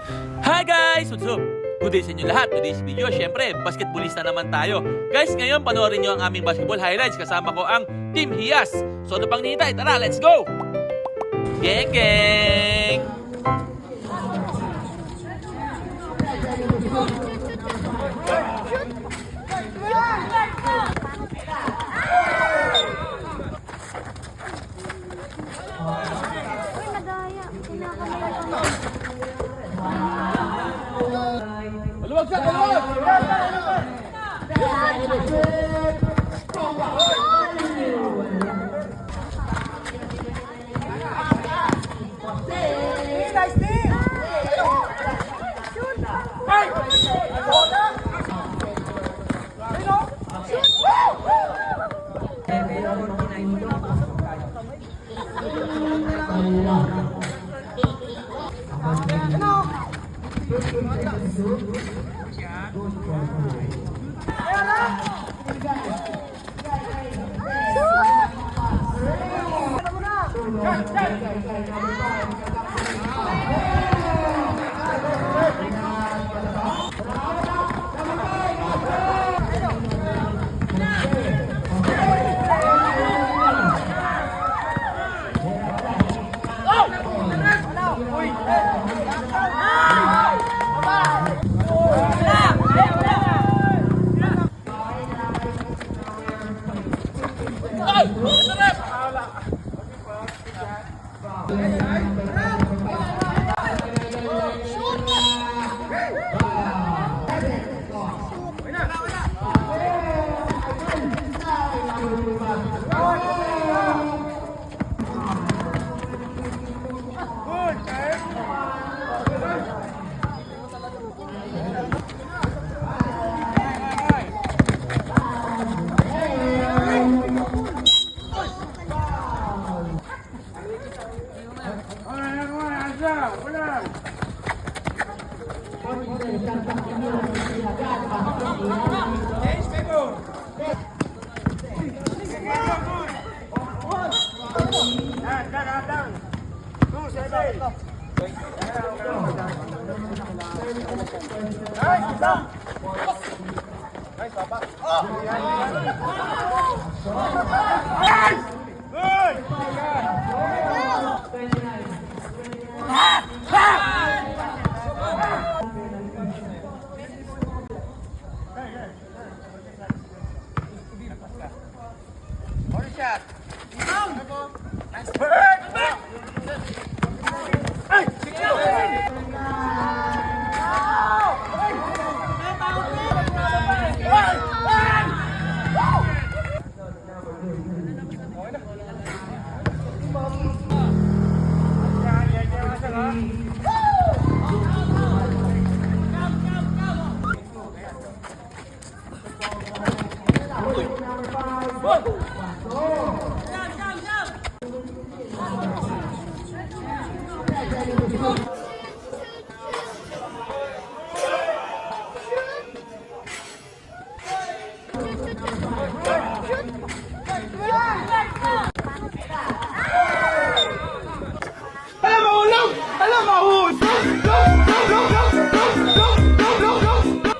Hi guys! What's up? Good day sa inyo lahat. Today's video, syempre, basketballista naman tayo. Guys, ngayon panoorin nyo ang aming basketball highlights. Kasama ko ang Team Hiyas. So ano pang nihintay? Tara, let's go! Geng geng! Maluwag siya! Maluwag!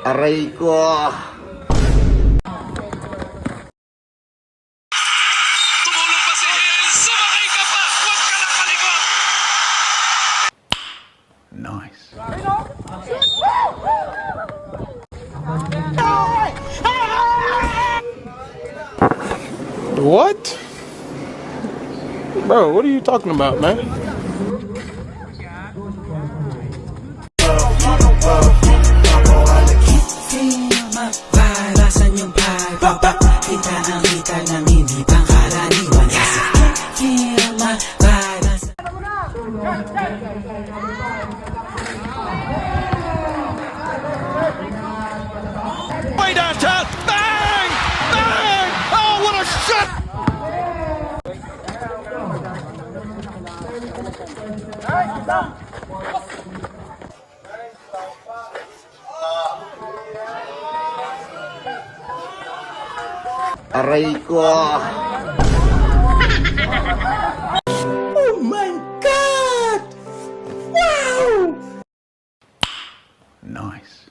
Aray ko! Tumulong pa si Hiel! Sumakay ka pa! Huwag ka lang malikot! Nice. What? Bro, what are you talking about, man? Way downtown! Bang! Bang! Oh, what a shot! Aray ko! Oh my God! Wow! Nice.